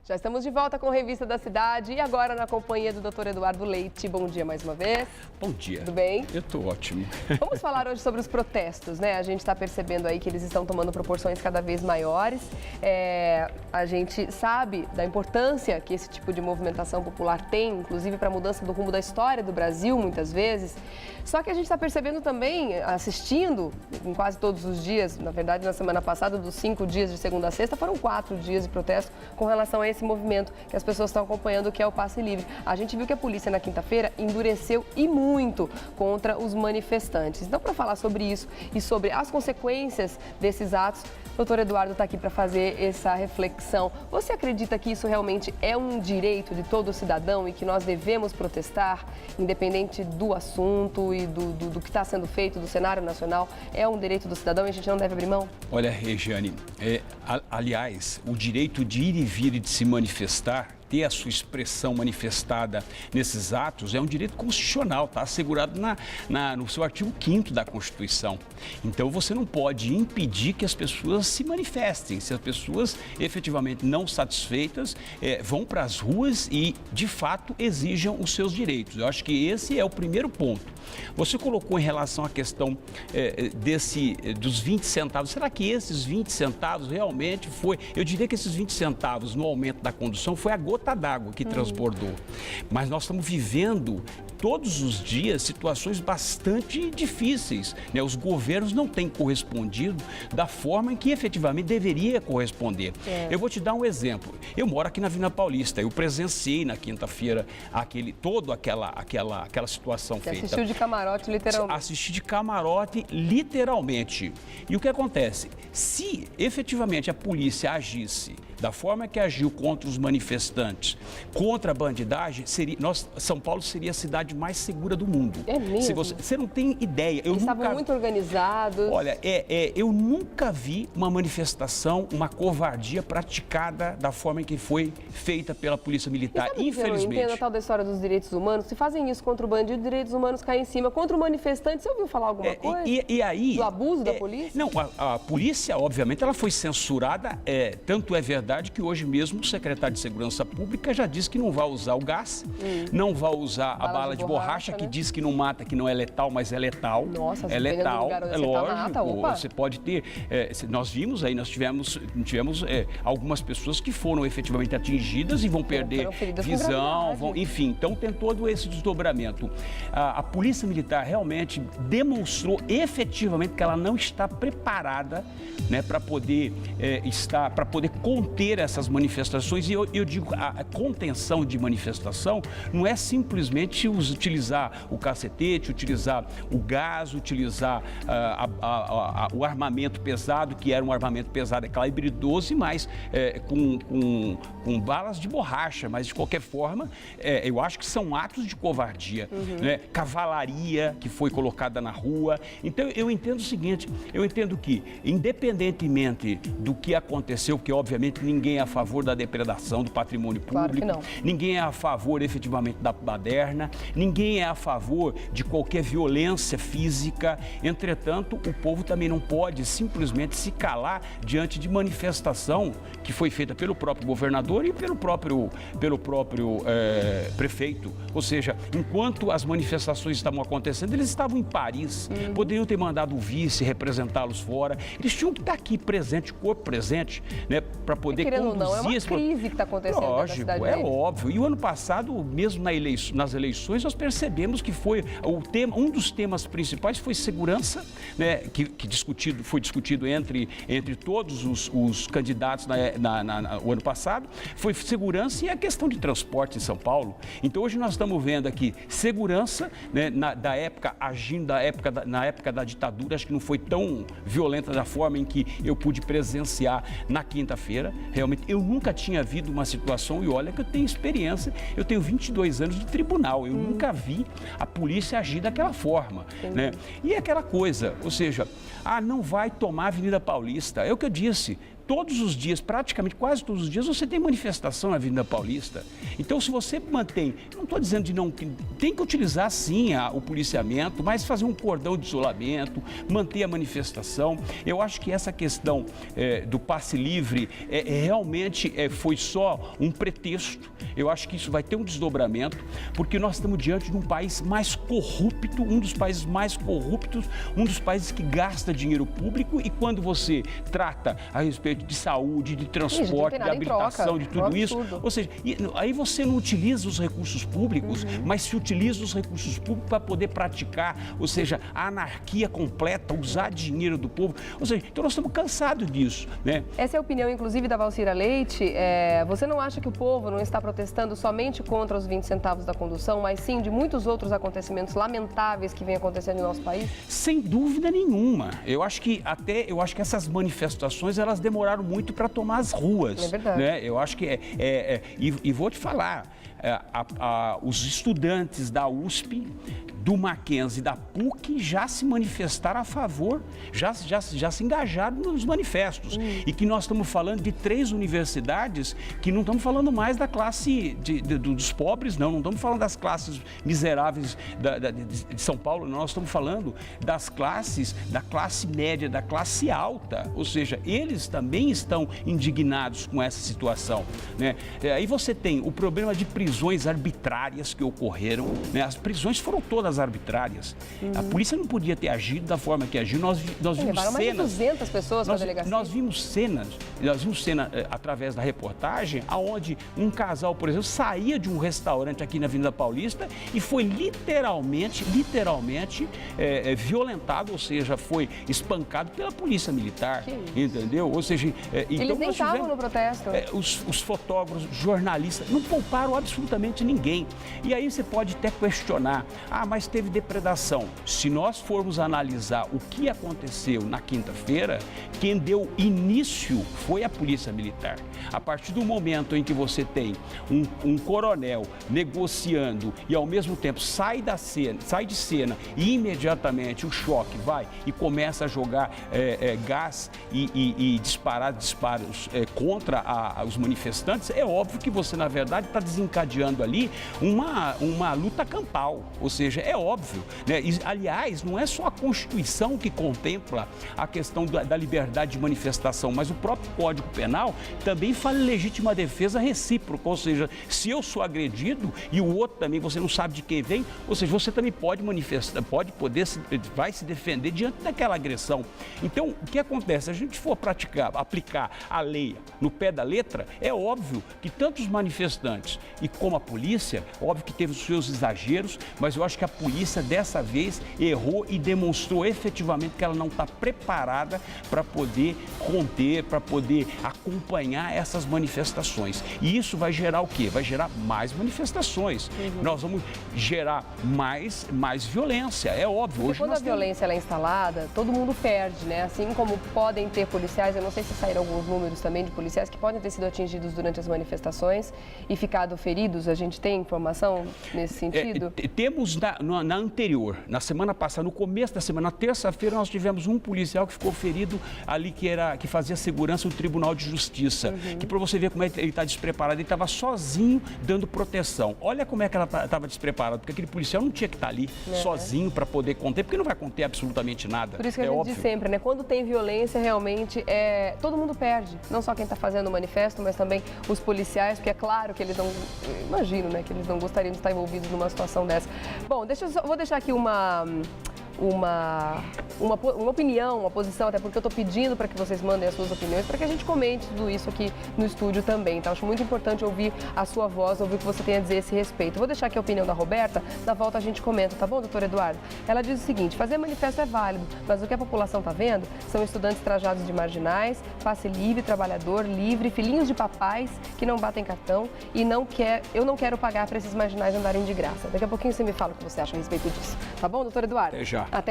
Já estamos de volta com a Revista da Cidade e agora na companhia do Dr. Eduardo Leite. Bom dia mais uma vez. Bom dia. Tudo bem? Eu estou ótimo. Vamos falar hoje sobre os protestos, né? A gente está percebendo aí que eles estão tomando proporções cada vez maiores. A gente sabe da importância que esse tipo de movimentação popular tem, inclusive para a mudança do rumo da história do Brasil, muitas vezes. Só que a gente está percebendo também, assistindo em quase todos os dias, na verdade na semana passada, dos 5 dias de segunda a sexta, foram 4 dias de protesto com relação a esse movimento que as pessoas estão acompanhando, que é o Passe Livre. A gente viu que a polícia na quinta-feira endureceu e muito contra os manifestantes. Então, para falar sobre isso e sobre as consequências desses atos, o doutor Eduardo está aqui para fazer essa reflexão. Você acredita que isso realmente é um direito de todo cidadão e que nós devemos protestar, independente do assunto e do que está sendo feito, do cenário nacional? É um direito do cidadão e a gente não deve abrir mão? Olha, Regiane, aliás, o direito de ir e vir e de se manifestar, ter a sua expressão manifestada nesses atos, é um direito constitucional, está assegurado no seu artigo 5º da Constituição. Então, você não pode impedir que as pessoas se manifestem. Se as pessoas efetivamente não satisfeitas, vão para as ruas e, de fato, exijam os seus direitos. Eu acho que esse é o primeiro ponto. Você colocou em relação à questão dos 20 centavos. Será que esses 20 centavos realmente foi... Eu diria que esses 20 centavos no aumento da condução foi a gota d'água que transbordou. Mas nós estamos vivendo todos os dias situações bastante difíceis, né? Os governos não têm correspondido da forma em que efetivamente deveria corresponder. Eu vou te dar um exemplo. Eu moro aqui na Vila Paulista, eu presenciei na quinta-feira aquela situação Você feita. assistiu de camarote, literalmente. Assisti de camarote, literalmente. E o que acontece? Se efetivamente a polícia agisse da forma que agiu contra os manifestantes, contra a bandidagem, São Paulo seria a cidade mais segura do mundo. É mesmo? Você não tem ideia. Eles estavam muito organizados. Olha, eu nunca vi uma manifestação, uma covardia praticada da forma em que foi feita pela Polícia Militar, infelizmente. Eu entendo a tal da história dos direitos humanos. Se fazem isso contra o bandido, os direitos humanos caem em cima. Contra o manifestante, você ouviu falar alguma coisa? E aí... Do abuso da polícia? Não, a polícia, obviamente, ela foi censurada. Tanto é verdade que hoje mesmo o secretário de Segurança Pública já disse que não vai usar o gás, não vai usar a bala de borracha, que diz que não mata, que não é letal, mas é letal. Nossa, é letal, é lógico. Mata, você pode ter... nós vimos aí, nós tivemos algumas pessoas que foram efetivamente atingidas e vão perder visão, enfim, então tem todo esse desdobramento. A Polícia Militar realmente demonstrou efetivamente que ela não está preparada, né, para poder conter essas manifestações. E eu digo, a contenção de manifestação não é simplesmente utilizar o cacetete, utilizar o gás, utilizar o armamento pesado, que era um armamento pesado, calibre 12, mas com balas de borracha. Mas, de qualquer forma, eu acho que são atos de covardia. Né? Cavalaria que foi colocada na rua. Então, eu entendo o seguinte, eu entendo que, independentemente do que aconteceu, porque, obviamente, ninguém é a favor da depredação do patrimônio público, claro que não. Ninguém é a favor, efetivamente, da baderna, ninguém é a favor de qualquer violência física. Entretanto, o povo também não pode simplesmente se calar diante de manifestação que foi feita pelo próprio governador e pelo próprio prefeito. Ou seja, enquanto as manifestações estavam acontecendo, eles estavam em Paris, poderiam ter mandado o vice representá-los fora, eles tinham que estar aqui presente, corpo presente, né, para poder conduzir ou não, é uma crise que está acontecendo. Lógico, na cidade é óbvio. E o ano passado, mesmo nas eleições, nós percebemos que foi um dos temas principais foi segurança, né, que foi discutido entre todos os candidatos o ano passado, foi segurança e a questão de transporte em São Paulo. Então, hoje nós estamos vendo aqui segurança, né, na época da ditadura, acho que não foi tão violenta da forma em que eu pude presenciar na quinta-feira. Realmente, eu nunca tinha havido uma situação, e olha que eu tenho experiência, eu tenho 22 anos de tribunal, eu nunca vi a polícia agir daquela forma, né? E aquela coisa, ou seja, não vai tomar a Avenida Paulista, é o que eu disse, todos os dias, praticamente quase todos os dias, você tem manifestação na Avenida Paulista. Então, se você mantém, não estou dizendo de não, tem que utilizar sim o policiamento, mas fazer um cordão de isolamento, manter a manifestação. Eu acho que essa questão do passe livre realmente foi só um pretexto. Eu acho que isso vai ter um desdobramento, porque nós estamos diante de um país mais corrupto, um dos países mais corruptos, um dos países que gasta dinheiro público, e quando você trata a respeito de saúde, de transporte, de habilitação, de tudo isso, ou seja, aí você não utiliza os recursos públicos, mas se utiliza os recursos públicos para poder praticar, ou seja, a anarquia completa, usar dinheiro do povo, ou seja, então nós estamos cansados disso, né? Essa é a opinião, inclusive, da Valcira Leite. Você não acha que o povo não está protestando somente contra os 20 centavos da condução, mas sim de muitos outros acontecimentos lamentáveis que vêm acontecendo no nosso país? Sem dúvida nenhuma. Eu acho que essas manifestações, elas demoraram muito para tomar as ruas. É verdade. Né? Eu acho que e vou te falar, os estudantes da USP, do Mackenzie e da PUC já se manifestaram a favor, já se engajaram nos manifestos. E que nós estamos falando de 3 universidades que não estamos falando mais da classe dos pobres, não estamos falando das classes miseráveis de São Paulo, nós estamos falando da classe média, da classe alta, ou seja, eles também estão indignados com essa situação, né? Aí você tem o problema de prisões arbitrárias que ocorreram, né? As prisões foram todas arbitrárias. A polícia não podia ter agido da forma que agiu. Nós vimos levaram mais de 200 pessoas para a delegacia. Nós vimos cena através da reportagem, aonde um casal, por exemplo, saía de um restaurante aqui na Avenida Paulista e foi literalmente violentado, ou seja, foi espancado pela polícia militar, entendeu? Ou seja, então eles nem estavam no protesto. Os fotógrafos, jornalistas, não pouparam absolutamente ninguém. E aí você pode até questionar, mas teve depredação. Se nós formos analisar o que aconteceu na quinta-feira, quem deu início foi a Polícia Militar. A partir do momento em que você tem um coronel negociando e ao mesmo tempo sai de cena e imediatamente o choque vai e começa a jogar gás e disparar disparos contra os manifestantes, é óbvio que você, na verdade, está desencadeando ali uma luta campal, ou seja, é óbvio, né? E, aliás, não é só a Constituição que contempla a questão da liberdade de manifestação, mas o próprio Código Penal também fala em legítima defesa recíproca, ou seja, se eu sou agredido e o outro também, você não sabe de quem vem, ou seja, você também pode manifestar, vai se defender diante daquela agressão. Então, o que acontece? Se a gente for aplicar a lei no pé da letra, é óbvio que tanto os manifestantes e como a polícia, óbvio que teve os seus exageros, mas eu acho que a polícia dessa vez errou e demonstrou efetivamente que ela não está preparada para poder conter, para poder acompanhar essas manifestações. E isso vai gerar o quê? Vai gerar mais manifestações. Nós vamos gerar mais violência, é óbvio. Hoje quando a violência ela é instalada, todo mundo perde, né? Assim como podem ter policiais, eu não sei se saíram alguns números também de policiais que podem ter sido atingidos durante as manifestações e ficado feridos. A gente tem informação nesse sentido? Temos na anterior, na semana passada, no começo da semana, na terça-feira, nós tivemos um policial que ficou ferido ali, que fazia segurança do Tribunal de Justiça. Que para você ver como ele está despreparado, ele estava sozinho dando proteção. Olha como é que ela estava despreparada, porque aquele policial não tinha que estar ali sozinho para poder conter, porque não vai conter absolutamente nada. Por isso que a gente diz sempre, né? Quando tem violência, realmente, todo mundo perde. Não só quem está fazendo o manifesto, mas também os policiais, porque é claro que eles não, imagino, né, que eles não gostariam de estar envolvidos numa situação dessa. Bom, vou deixar aqui uma opinião, uma posição, até porque eu estou pedindo para que vocês mandem as suas opiniões, para que a gente comente tudo isso aqui no estúdio também, tá? Acho muito importante ouvir a sua voz, ouvir o que você tem a dizer a esse respeito. Vou deixar aqui a opinião da Roberta, na volta a gente comenta, tá bom, doutor Eduardo? Ela diz o seguinte: fazer manifesto é válido, mas o que a população está vendo são estudantes trajados de marginais, passe livre, trabalhador, livre, filhinhos de papais que não batem cartão e eu não quero pagar para esses marginais andarem de graça. Daqui a pouquinho você me fala o que você acha a respeito disso, tá bom, doutor Eduardo? Até já. Até